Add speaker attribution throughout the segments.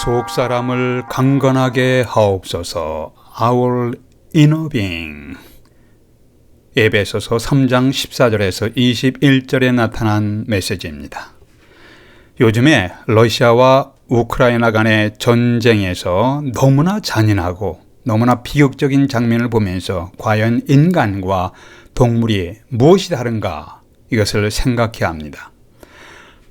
Speaker 1: 속 사람을 강건하게 하옵소서. Our inner being. 에베소서 3장 14절에서 21절에 나타난 메시지입니다. 요즘에 러시아와 우크라이나 간의 전쟁에서 너무나 잔인하고 너무나 비극적인 장면을 보면서 과연 인간과 동물이 무엇이 다른가, 이것을 생각해야 합니다.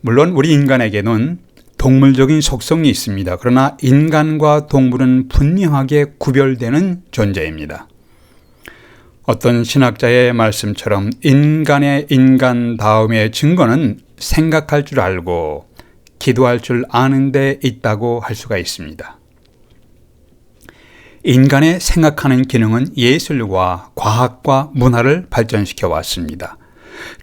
Speaker 1: 물론 우리 인간에게는 동물적인 속성이 있습니다. 그러나 인간과 동물은 분명하게 구별되는 존재입니다. 어떤 신학자의 말씀처럼 인간의 인간다움의 증거는 생각할 줄 알고 기도할 줄 아는 데 있다고 할 수가 있습니다. 인간의 생각하는 기능은 예술과 과학과 문화를 발전시켜 왔습니다.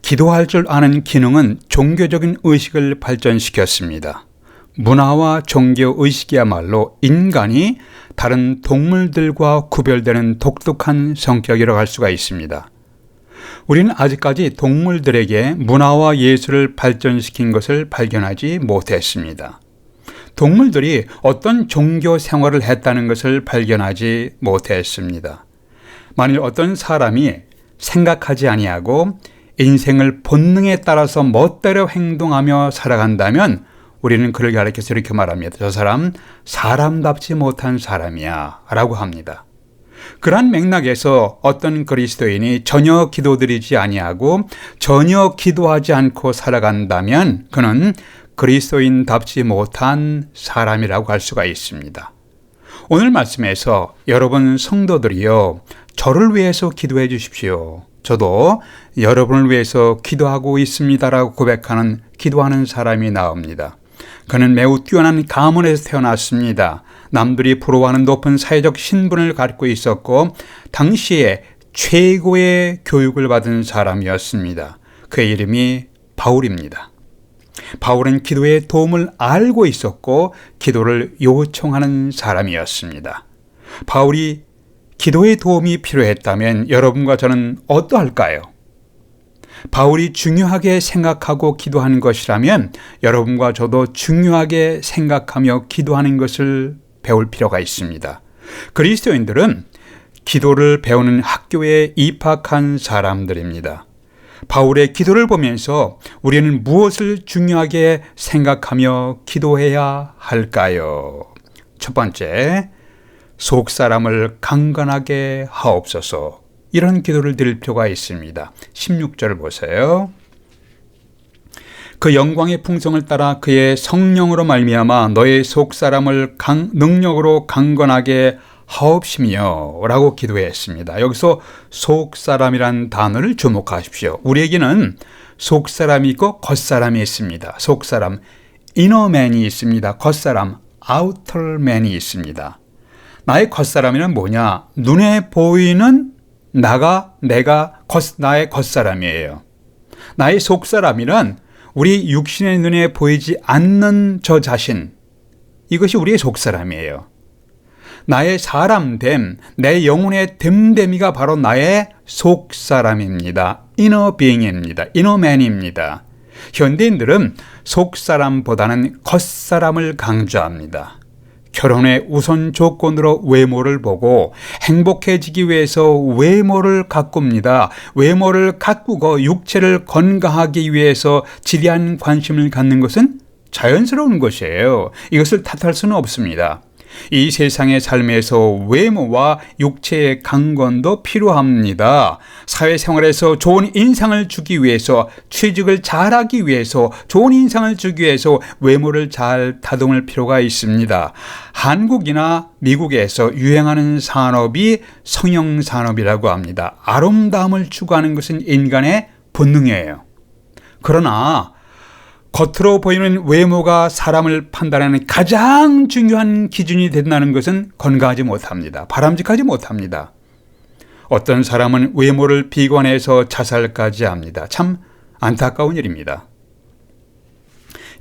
Speaker 1: 기도할 줄 아는 기능은 종교적인 의식을 발전시켰습니다. 문화와 종교 의식이야말로 인간이 다른 동물들과 구별되는 독특한 성격이라고 할 수가 있습니다. 우리는 아직까지 동물들에게 문화와 예술을 발전시킨 것을 발견하지 못했습니다. 동물들이 어떤 종교 생활을 했다는 것을 발견하지 못했습니다. 만일 어떤 사람이 생각하지 아니하고 인생을 본능에 따라서 멋대로 행동하며 살아간다면 우리는 그를 가리켜서 이렇게 말합니다. 저 사람 사람답지 못한 사람이야 라고 합니다. 그러한 맥락에서 어떤 그리스도인이 전혀 기도드리지 아니하고 전혀 기도하지 않고 살아간다면 그는 그리스도인답지 못한 사람이라고 할 수가 있습니다. 오늘 말씀에서 여러분 성도들이요, 저를 위해서 기도해 주십시오. 저도 여러분을 위해서 기도하고 있습니다라고 고백하는 기도하는 사람이 나옵니다. 그는 매우 뛰어난 가문에서 태어났습니다. 남들이 부러워하는 높은 사회적 신분을 갖고 있었고 당시에 최고의 교육을 받은 사람이었습니다. 그의 이름이 바울입니다. 바울은 기도의 도움을 알고 있었고 기도를 요청하는 사람이었습니다. 바울이 기도의 도움이 필요했다면 여러분과 저는 어떠할까요? 바울이 중요하게 생각하고 기도하는 것이라면 여러분과 저도 중요하게 생각하며 기도하는 것을 배울 필요가 있습니다. 그리스도인들은 기도를 배우는 학교에 입학한 사람들입니다. 바울의 기도를 보면서 우리는 무엇을 중요하게 생각하며 기도해야 할까요? 첫 번째, 속 사람을 강건하게 하옵소서. 이런 기도를 드릴 필요가 있습니다. 16절을 보세요. 그 영광의 풍성을 따라 그의 성령으로 말미암아 너의 속 사람을 능력으로 강건하게 하옵시며 라고 기도했습니다. 여기서 속 사람이란 단어를 주목하십시오. 우리에게는 속 사람이 있고 겉사람이 있습니다. 속 사람, 이너맨이 있습니다. 겉사람, 아우터맨이 있습니다. 나의 겉사람이란 뭐냐? 눈에 보이는 내가 나의 겉사람이에요. 나의 속사람이란 우리 육신의 눈에 보이지 않는 저 자신, 이것이 우리의 속사람이에요. 나의 사람됨, 내 영혼의 됨됨이가 바로 나의 속사람입니다. 이너 빙입니다. 이너맨입니다. 현대인들은 속사람보다는 겉사람을 강조합니다. 결혼의 우선 조건으로 외모를 보고 행복해지기 위해서 외모를 가꿉니다. 외모를 가꾸고 육체를 건강하기 위해서 지대한 관심을 갖는 것은 자연스러운 것이에요. 이것을 탓할 수는 없습니다. 이 세상의 삶에서 외모와 육체의 강건도 필요합니다. 사회생활에서 좋은 인상을 주기 위해서, 취직을 잘하기 위해서, 좋은 인상을 주기 위해서 외모를 잘 다듬을 필요가 있습니다. 한국이나 미국에서 유행하는 산업이 성형산업이라고 합니다. 아름다움을 추구하는 것은 인간의 본능이에요. 그러나 겉으로 보이는 외모가 사람을 판단하는 가장 중요한 기준이 된다는 것은 건강하지 못합니다. 바람직하지 못합니다. 어떤 사람은 외모를 비관해서 자살까지 합니다. 참 안타까운 일입니다.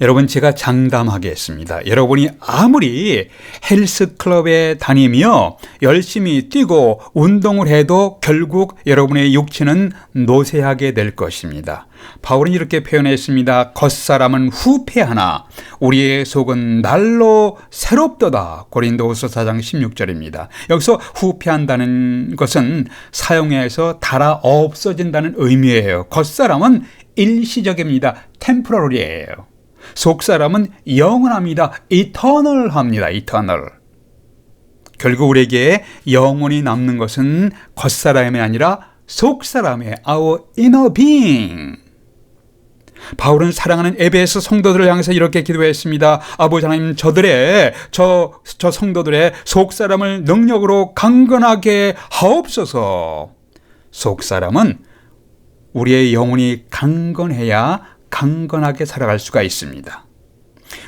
Speaker 1: 여러분, 제가 장담하겠습니다. 여러분이 아무리 헬스클럽에 다니며 열심히 뛰고 운동을 해도 결국 여러분의 육체는 노쇠하게 될 것입니다. 바울은 이렇게 표현했습니다. 겉사람은 후패하나 우리의 속은 날로 새롭도다. 고린도후서 4장 16절입니다. 여기서 후패한다는 것은 사용해서 닳아 없어진다는 의미예요. 겉사람은 일시적입니다. 템포러리예요. 속사람은 영원합니다. 이터널합니다. 이터널. 결국 우리에게 영원히 남는 것은 겉사람이 아니라 속사람의 our inner being. 바울은 사랑하는 에베소 성도들을 향해서 이렇게 기도했습니다. 아버지 하나님, 저 성도들의 속사람을 능력으로 강건하게 하옵소서. 속사람은 우리의 영혼이 강건해야 강건하게 살아갈 수가 있습니다.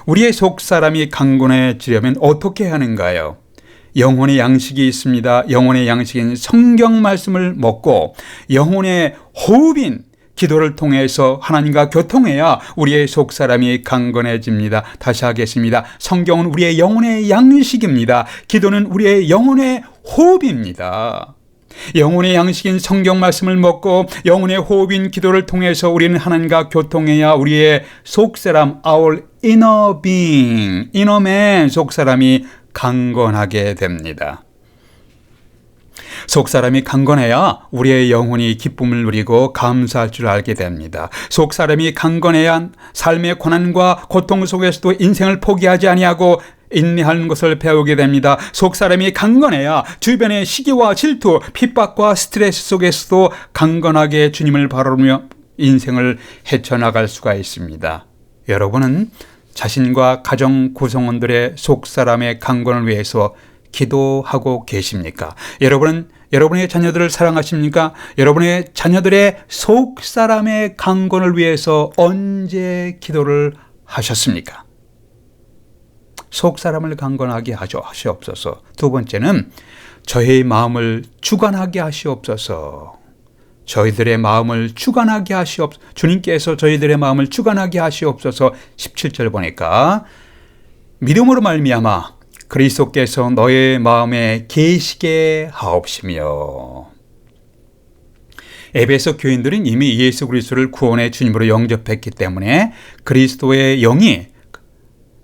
Speaker 1: 우리의 속사람이 강건해지려면 어떻게 하는가요? 영혼의 양식이 있습니다. 영혼의 양식인 성경 말씀을 먹고 영혼의 호흡인 기도를 통해서 하나님과 교통해야 우리의 속사람이 강건해집니다. 다시 하겠습니다. 성경은 우리의 영혼의 양식입니다. 기도는 우리의 영혼의 호흡입니다. 영혼의 양식인 성경 말씀을 먹고 영혼의 호흡인 기도를 통해서 우리는 하나님과 교통해야 우리의 속사람, our inner being, inner man, 속사람이 강건하게 됩니다. 속사람이 강건해야 우리의 영혼이 기쁨을 누리고 감사할 줄 알게 됩니다. 속사람이 강건해야 삶의 고난과 고통 속에서도 인생을 포기하지 아니하고 인내하는 것을 배우게 됩니다. 속사람이 강건해야 주변의 시기와 질투, 핍박과 스트레스 속에서도 강건하게 주님을 바라보며 인생을 헤쳐나갈 수가 있습니다. 여러분은 자신과 가정 구성원들의 속사람의 강건을 위해서 기도하고 계십니까? 여러분은 여러분의 자녀들을 사랑하십니까? 여러분의 자녀들의 속사람의 강건을 위해서 언제 기도를 하셨습니까? 속사람을 강건하게 하시옵소서. 두 번째는 저의 마음을 주관하게 하시옵소서. 저희들의 마음을 주관하게 하시옵소서. 주님께서 저희들의 마음을 주관하게 하시옵소서. 17절 보니까 믿음으로 말미암아 그리스도께서 너의 마음에 계시게 하옵시며. 에베소 교인들은 이미 예수 그리스도를 구원의 주님으로 영접했기 때문에 그리스도의 영이,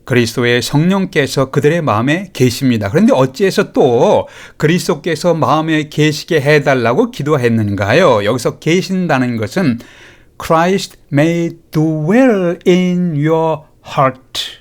Speaker 1: 그리스도의 성령께서 그들의 마음에 계십니다. 그런데 어찌해서 또 그리스도께서 마음에 계시게 해달라고 기도했는가요? 여기서 계신다는 것은 Christ may dwell in your heart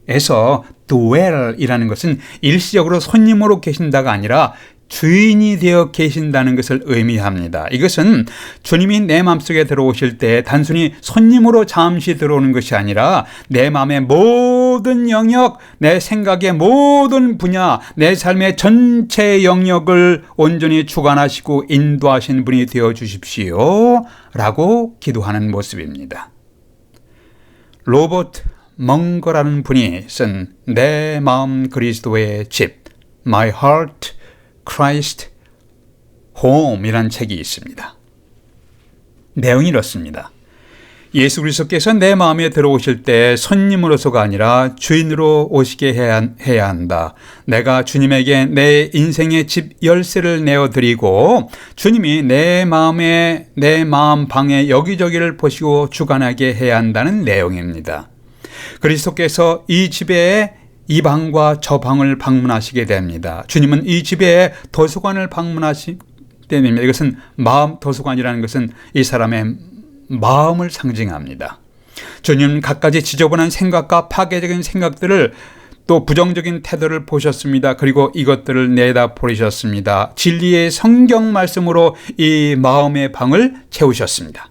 Speaker 1: 에서 dwell이라는 것은 일시적으로 손님으로 계신다가 아니라 주인이 되어 계신다는 것을 의미합니다. 이것은 주님이 내 마음속에 들어오실 때 단순히 손님으로 잠시 들어오는 것이 아니라 내 마음의 모든 영역, 내 생각의 모든 분야, 내 삶의 전체 영역을 온전히 주관하시고 인도하신 분이 되어 주십시오 라고 기도하는 모습입니다. 로버트 멍거라는 분이 쓴 내 마음 그리스도의 집, My Heart Christ Home 이라는 책이 있습니다. 내용이 이렇습니다. 예수 그리스도께서 내 마음에 들어오실 때 손님으로서가 아니라 주인으로 오시게 해야 한다. 내가 주님에게 내 인생의 집 열쇠를 내어드리고 주님이 내 마음 방에 여기저기를 보시고 주관하게 해야 한다는 내용입니다. 그리스도께서 이 집에 이 방과 저 방을 방문하시게 됩니다. 주님은 이 집에 도서관을 방문하시게 됩니다. 이것은 마음 도서관이라는 것은 이 사람의 마음을 상징합니다. 주님은 갖가지 지저분한 생각과 파괴적인 생각들을 또 부정적인 태도를 보셨습니다. 그리고 이것들을 내다버리셨습니다. 진리의 성경 말씀으로 이 마음의 방을 채우셨습니다.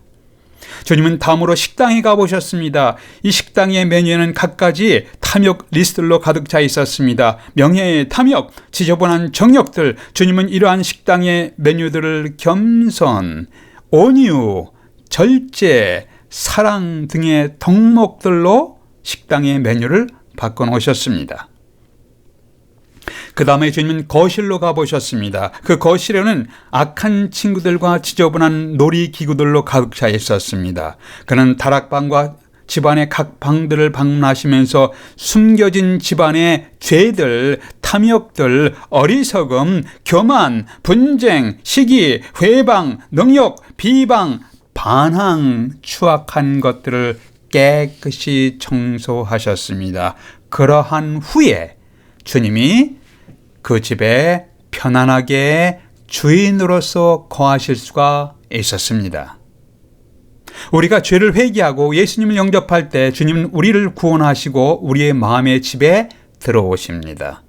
Speaker 1: 주님은 다음으로 식당에 가보셨습니다. 이 식당의 메뉴에는 갖가지 탐욕 리스트로 가득 차 있었습니다. 명예, 탐욕, 지저분한 정욕들. 주님은 이러한 식당의 메뉴들을 겸손, 온유, 절제, 사랑 등의 덕목들로 식당의 메뉴를 바꿔놓으셨습니다. 그 다음에 주님은 거실로 가보셨습니다. 그 거실에는 악한 친구들과 지저분한 놀이기구들로 가득 차 있었습니다. 그는 다락방과 집안의 각 방들을 방문하시면서 숨겨진 집안의 죄들, 탐욕들, 어리석음, 교만, 분쟁, 시기, 회방, 능욕, 비방, 반항, 추악한 것들을 깨끗이 청소하셨습니다. 그러한 후에 주님이 그 집에 편안하게 주인으로서 거하실 수가 있었습니다. 우리가 죄를 회개하고 예수님을 영접할 때 주님은 우리를 구원하시고 우리의 마음의 집에 들어오십니다.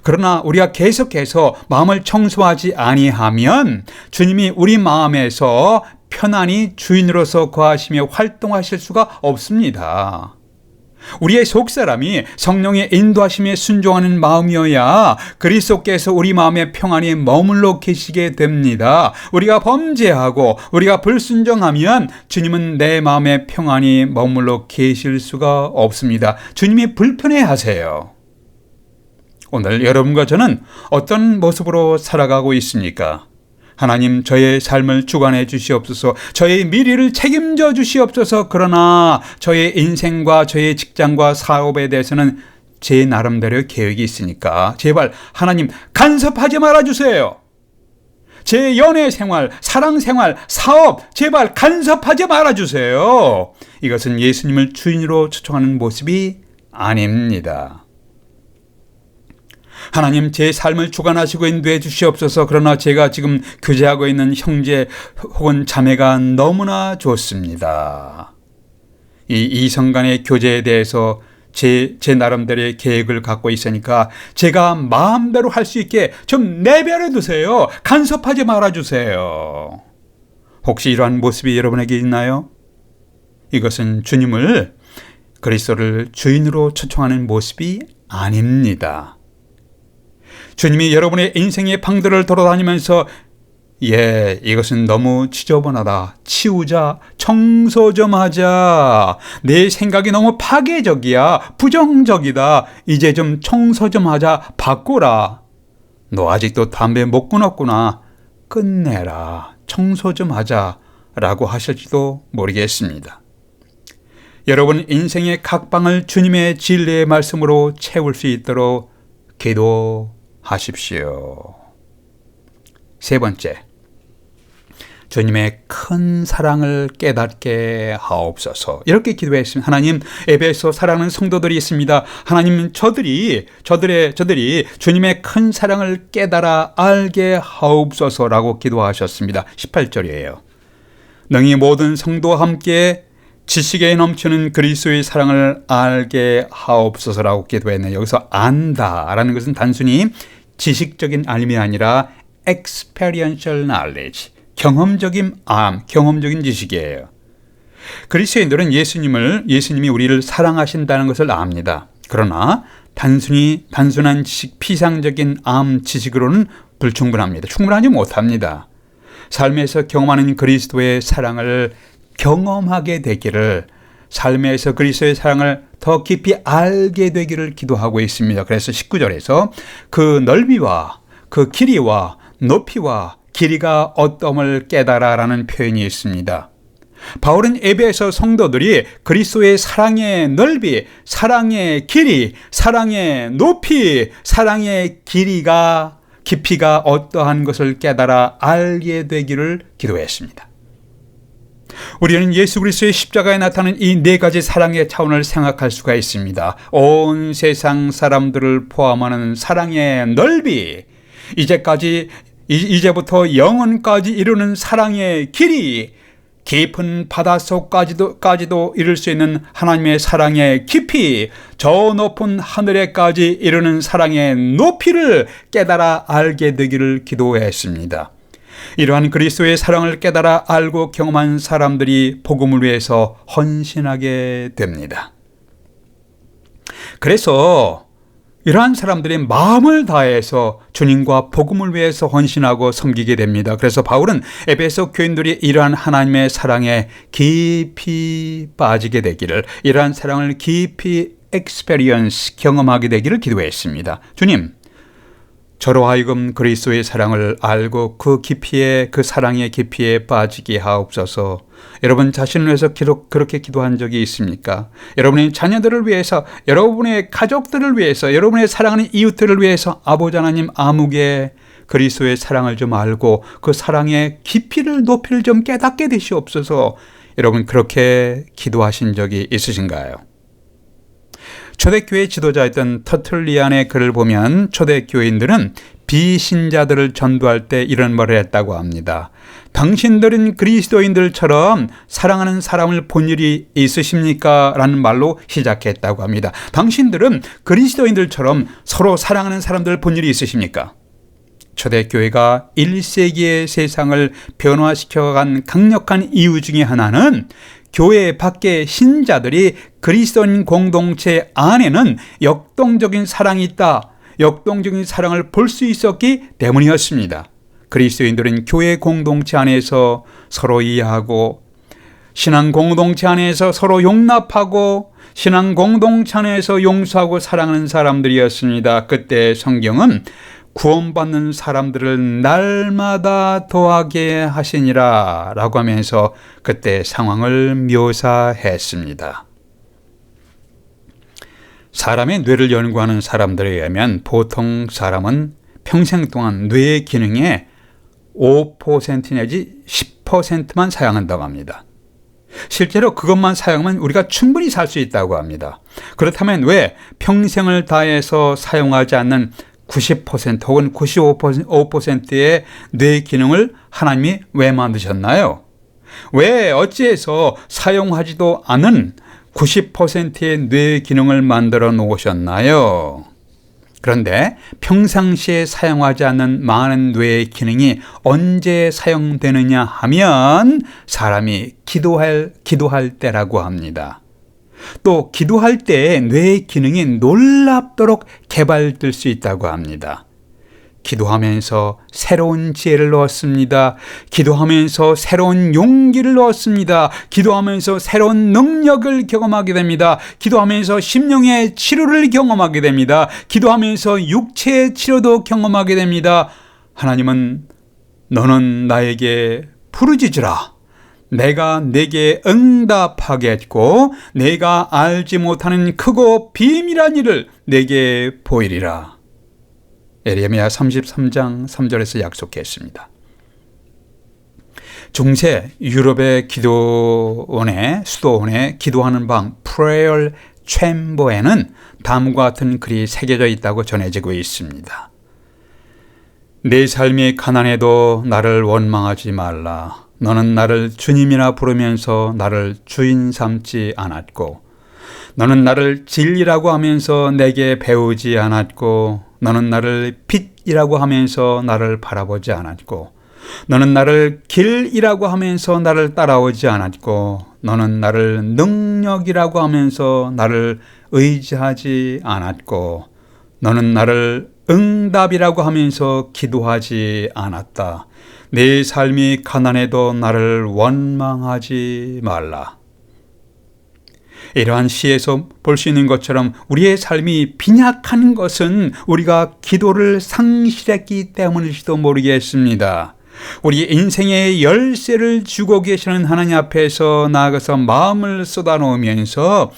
Speaker 1: 그러나 우리가 계속해서 마음을 청소하지 아니하면 주님이 우리 마음에서 편안히 주인으로서 거하시며 활동하실 수가 없습니다. 우리의 속사람이 성령의 인도하심에 순종하는 마음이어야 그리스도께서 우리 마음에 평안히 머물러 계시게 됩니다. 우리가 범죄하고 우리가 불순종하면 주님은 내 마음에 평안히 머물러 계실 수가 없습니다. 주님이 불편해하세요. 오늘 여러분과 저는 어떤 모습으로 살아가고 있습니까? 하나님, 저의 삶을 주관해 주시옵소서. 저의 미래를 책임져 주시옵소서. 그러나 저의 인생과 저의 직장과 사업에 대해서는 제 나름대로 계획이 있으니까 제발 하나님 간섭하지 말아주세요. 제 연애 생활, 사랑 생활, 사업 제발 간섭하지 말아주세요. 이것은 예수님을 주인으로 초청하는 모습이 아닙니다. 하나님, 제 삶을 주관하시고 인도해 주시옵소서. 그러나 제가 지금 교제하고 있는 형제 혹은 자매가 너무나 좋습니다. 이 이성 간의 교제에 대해서 제 나름대로의 계획을 갖고 있으니까 제가 마음대로 할 수 있게 좀 내버려 두세요. 간섭하지 말아주세요. 혹시 이러한 모습이 여러분에게 있나요? 이것은 주님을, 그리스도를 주인으로 초청하는 모습이 아닙니다. 주님이 여러분의 인생의 방들을 돌아다니면서 이것은 너무 지저분하다, 치우자, 청소 좀 하자, 내 생각이 너무 파괴적이야, 부정적이다, 이제 좀 청소 좀 하자, 바꾸라, 너 아직도 담배 못 끊었구나, 끝내라, 청소 좀 하자 라고 하실지도 모르겠습니다. 여러분 인생의 각 방을 주님의 진리의 말씀으로 채울 수 있도록 기도하십시오. 세 번째, 주님의 큰 사랑을 깨닫게 하옵소서. 이렇게 기도했습니다. 하나님, 에베소 사랑하는 성도들이 있습니다. 하나님, 저들이 주님의 큰 사랑을 깨달아 알게 하옵소서라고 기도하셨습니다. 18절이에요. 능히 모든 성도와 함께 지식에 넘치는 그리스도의 사랑을 알게 하옵소서라고 기도했네요. 여기서 안다라는 것은 단순히 지식적인 알미 아니라 experiential knowledge, 경험적인 경험적인 지식이에요. 그리스도인들은 예수님이 우리를 사랑하신다는 것을 압니다. 그러나 단순한 지식, 피상적인 지식으로는 불충분합니다. 충분하지 못합니다. 삶에서 경험하는 그리스도의 사랑을 경험하게 되기를, 삶에서 그리스도의 사랑을 더 깊이 알게 되기를 기도하고 있습니다. 그래서 19절에서 그 넓이와 그 길이와 높이와 길이가 어떠함을 깨달아라는 표현이 있습니다. 바울은 에베소 성도들이 그리스도의 사랑의 넓이, 사랑의 길이, 사랑의 높이, 사랑의 깊이가 어떠한 것을 깨달아 알게 되기를 기도했습니다. 우리는 예수 그리스도의 십자가에 나타나는 이 네 가지 사랑의 차원을 생각할 수가 있습니다. 온 세상 사람들을 포함하는 사랑의 넓이, 이제부터 영원까지 이루는 사랑의 길이, 깊은 바닷속까지도 이룰 수 있는 하나님의 사랑의 깊이, 저 높은 하늘에까지 이루는 사랑의 높이를 깨달아 알게 되기를 기도했습니다. 이러한 그리스도의 사랑을 깨달아 알고 경험한 사람들이 복음을 위해서 헌신하게 됩니다. 그래서 이러한 사람들이 마음을 다해서 주님과 복음을 위해서 헌신하고 섬기게 됩니다. 그래서 바울은 에베소 교인들이 이러한 하나님의 사랑에 깊이 빠지게 되기를, 이러한 사랑을 깊이 경험하게 되기를 기도했습니다. 주님, 저로 하여금 그리스도의 사랑을 알고 그 깊이에, 그 사랑의 깊이에 빠지게 하옵소서. 여러분 자신을 위해서 그렇게 기도한 적이 있습니까? 여러분의 자녀들을 위해서, 여러분의 가족들을 위해서, 여러분의 사랑하는 이웃들을 위해서 아버지 하나님 아무개 그리스도의 사랑을 좀 알고 그 사랑의 깊이를, 높이를 좀 깨닫게 되시옵소서. 여러분 그렇게 기도하신 적이 있으신가요? 초대교회 지도자였던 터틀리안의 글을 보면 초대교인들은 비신자들을 전도할 때 이런 말을 했다고 합니다. 당신들은 그리스도인들처럼 사랑하는 사람을 본 일이 있으십니까? 라는 말로 시작했다고 합니다. 당신들은 그리스도인들처럼 서로 사랑하는 사람들을 본 일이 있으십니까? 초대교회가 1세기의 세상을 변화시켜간 강력한 이유 중에 하나는 교회 밖의 신자들이 그리스도인 공동체 안에는 역동적인 사랑이 있다, 역동적인 사랑을 볼 수 있었기 때문이었습니다. 그리스도인들은 교회 공동체 안에서 서로 이해하고, 신앙 공동체 안에서 서로 용납하고, 신앙 공동체 안에서 용서하고 사랑하는 사람들이었습니다. 그때 성경은 구원받는 사람들을 날마다 더하게 하시니라 라고 하면서 그때 상황을 묘사했습니다. 사람의 뇌를 연구하는 사람들에 의하면 보통 사람은 평생 동안 뇌의 기능의 5% 내지 10%만 사용한다고 합니다. 실제로 그것만 사용하면 우리가 충분히 살 수 있다고 합니다. 그렇다면 왜 평생을 다해서 사용하지 않는 90% 혹은 95%의 뇌 기능을 하나님이 왜 만드셨나요? 왜 어찌해서 사용하지도 않은 90%의 뇌 기능을 만들어 놓으셨나요? 그런데 평상시에 사용하지 않는 많은 뇌의 기능이 언제 사용되느냐 하면 사람이 기도할 때라고 합니다. 또 기도할 때 뇌의 기능이 놀랍도록 개발될 수 있다고 합니다. 기도하면서 새로운 지혜를 얻습니다. 기도하면서 새로운 용기를 얻습니다. 기도하면서 새로운 능력을 경험하게 됩니다. 기도하면서 심령의 치료를 경험하게 됩니다. 기도하면서 육체의 치료도 경험하게 됩니다. 하나님은 너는 나에게 부르짖으라. 내가 내게 응답하겠고 내가 알지 못하는 크고 비밀한 일을 내게 보이리라. 예레미야 33장 3절에서 약속했습니다. 중세 유럽의 기도원의 수도원에 기도하는 방 Prayer Chamber에는 다음과 같은 글이 새겨져 있다고 전해지고 있습니다. 내 삶이 가난해도 나를 원망하지 말라. 너는 나를 주님이라 부르면서 나를 주인 삼지 않았고, 너는 나를 진리라고 하면서 내게 배우지 않았고, 너는 나를 빛이라고 하면서 나를 바라보지 않았고, 너는 나를 길이라고 하면서 나를 따라오지 않았고, 너는 나를 능력이라고 하면서 나를 의지하지 않았고, 너는 나를 응답이라고 하면서 기도하지 않았다. 내 삶이 가난해도 나를 원망하지 말라. 이러한 시에서 볼 수 있는 것처럼 우리의 삶이 빈약한 것은 우리가 기도를 상실했기 때문일지도 모르겠습니다. 우리 인생의 열쇠를 주고 계시는 하나님 앞에서 나아가서 마음을 쏟아놓으면서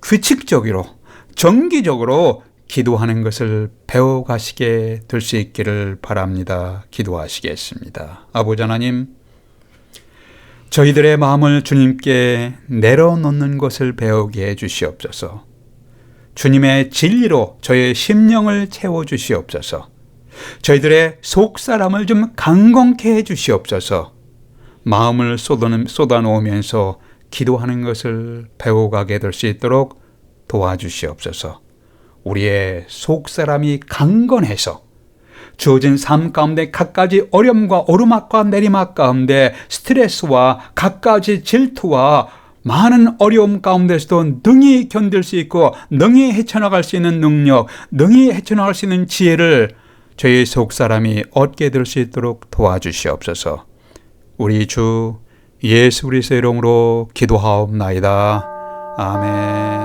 Speaker 1: 규칙적으로, 정기적으로 기도하는 것을 배워가시게 될 수 있기를 바랍니다. 기도하시겠습니다. 아버지 하나님, 저희들의 마음을 주님께 내려놓는 것을 배우게 해주시옵소서. 주님의 진리로 저의 심령을 채워주시옵소서. 저희들의 속사람을 좀 강건케 해주시옵소서. 마음을 쏟아놓으면서 기도하는 것을 배워가게 될 수 있도록 도와주시옵소서. 우리의 속사람이 강건해서 주어진 삶 가운데 갖가지 어려움과 오르막과 내리막 가운데 스트레스와 갖가지 질투와 많은 어려움 가운데서도 능히 견딜 수 있고 능히 헤쳐나갈 수 있는 능력, 능히 헤쳐나갈 수 있는 지혜를 저희 속사람이 얻게 될 수 있도록 도와주시옵소서. 우리 주 예수 그리스도의 이름으로 기도하옵나이다. 아멘.